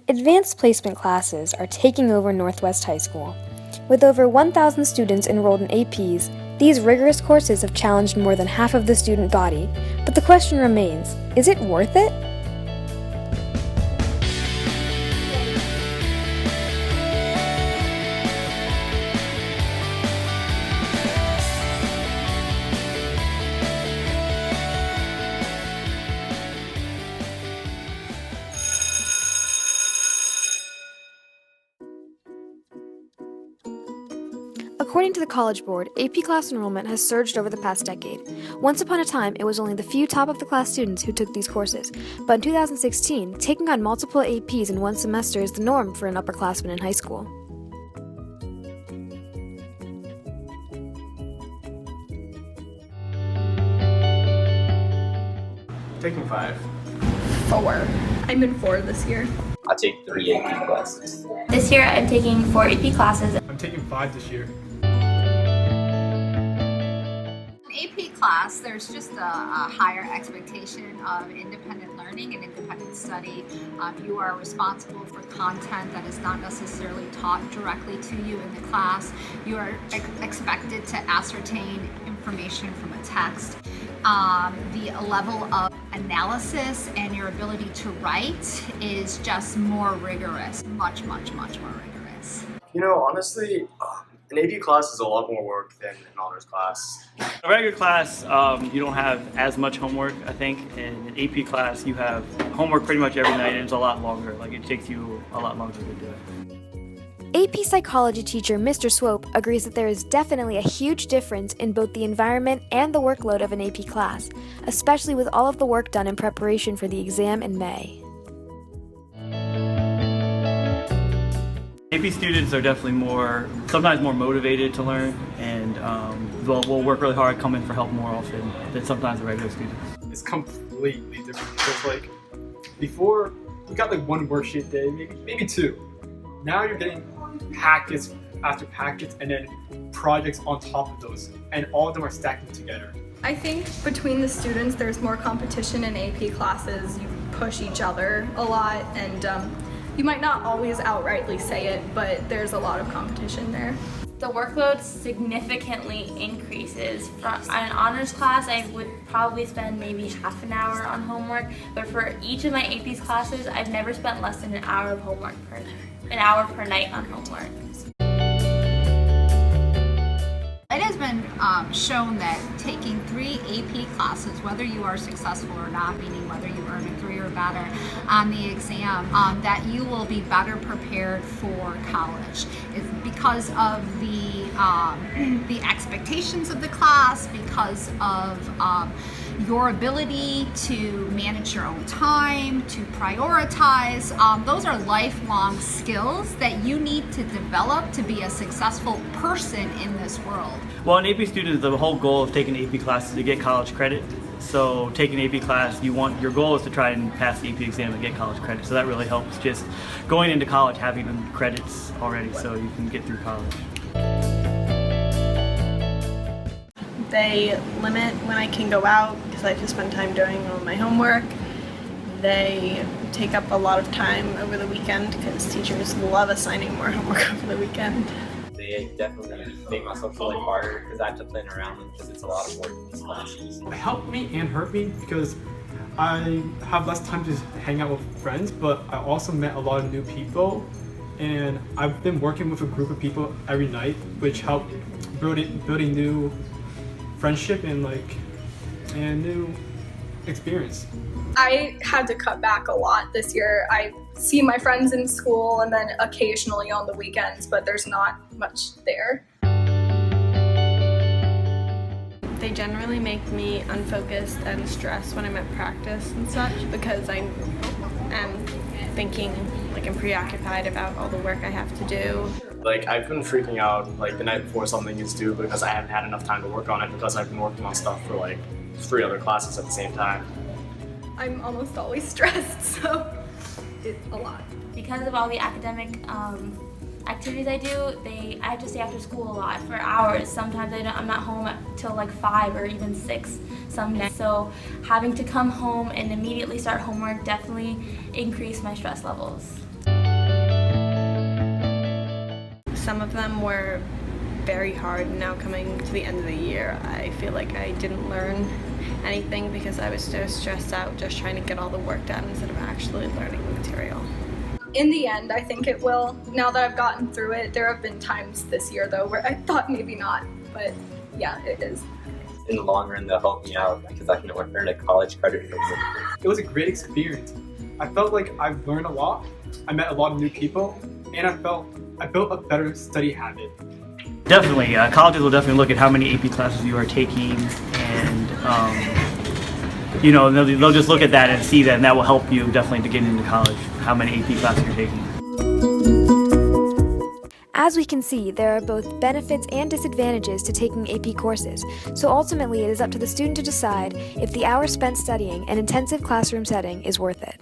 Advanced placement classes are taking over Northwest High School. With over 1,000 students enrolled in APs, these rigorous courses have challenged more than half of the student body, but the question remains, is it worth it? According to the College Board, AP class enrollment has surged over the past decade. Once upon a time, it was only the few top-of-the-class students who took these courses, but in 2016, taking on multiple APs in one semester is the norm for an upperclassman in high school. Taking 5. 4. I'm in 4 this year. I take 3 AP classes. This year I'm taking 4 AP classes. I'm taking 5 this year. In AP class, there's just a higher expectation of independent learning and independent study. You are responsible for content that is not necessarily taught directly to you in the class. You are expected to ascertain information from a text. The level of analysis and your ability to write is just more rigorous, much more rigorous. You know, honestly, an AP class is a lot more work than an honors class. A regular class, you don't have as much homework, I think. In an AP class, you have homework pretty much every night, and it's a lot longer. Like, it takes you a lot longer to do it. AP psychology teacher Mr. Swope agrees that there is definitely a huge difference in both the environment and the workload of an AP class, especially with all of the work done in preparation for the exam in May. AP students are definitely sometimes more motivated to learn, and will work really hard, come in for help more often than sometimes the regular students. It's completely different because, like, before you got like one worksheet a day, maybe 2. Now you're getting packets after packets and then projects on top of those, and all of them are stacking together. I think between the students there's more competition in AP classes. You push each other a lot, and you might not always outrightly say it, but there's a lot of competition there. The workload significantly increases. For an honors class, I would probably spend maybe half an hour on homework, but for each of my AP's classes, I've never spent less than an hour per night on homework. It has been shown that taking 3 AP classes, whether you are successful or not, meaning whether you earn a 3 or better on the exam, that you will be better prepared for college. It's because of the expectations of the class, because of your ability to manage your own time, to prioritize. Those are lifelong skills that you need to develop to be a successful person in this world. Well, an AP student, the whole goal of taking AP class is to get college credit. So taking an AP class, your goal is to try and pass the AP exam and get college credit. So that really helps just going into college, having the credits already so you can get through college. They limit when I can go out because I have to spend time doing all my homework. They take up a lot of time over the weekend because teachers love assigning more homework over the weekend. They definitely make my social life harder because I have to plan around them because it's a lot of work in these classes. It helped me and hurt me because I have less time to hang out with friends, but I also met a lot of new people, and I've been working with a group of people every night, which helped building new friendship and new experience. I had to cut back a lot this year. I see my friends in school and then occasionally on the weekends, but there's not much there. They generally make me unfocused and stressed when I'm at practice and such because I am thinking, I'm preoccupied about all the work I have to do. I've been freaking out the night before something is due because I haven't had enough time to work on it because I've been working on stuff for 3 other classes at the same time. I'm almost always stressed, so it's a lot. Because of all the academic activities I do, I have to stay after school a lot for hours. Sometimes I'm not home till 5 or even 6 some days. So having to come home and immediately start homework definitely increased my stress levels. some of them were very hard. Now coming to the end of the year, I feel like I didn't learn anything because I was so stressed out just trying to get all the work done instead of actually learning the material. In the end, I think it will. Now that I've gotten through it, there have been times this year though where I thought maybe not, but yeah, it is. In the long run, they'll help me out because I can earn a college credit. It was a great experience. I felt like I've learned a lot, I met a lot of new people, and I built a better study habit. Definitely, colleges will definitely look at how many AP classes you are taking, and they'll just look at that and see that, and that will help you definitely to get into college, how many AP classes you're taking. As we can see, there are both benefits and disadvantages to taking AP courses, so ultimately it is up to the student to decide if the hours spent studying an intensive classroom setting is worth it.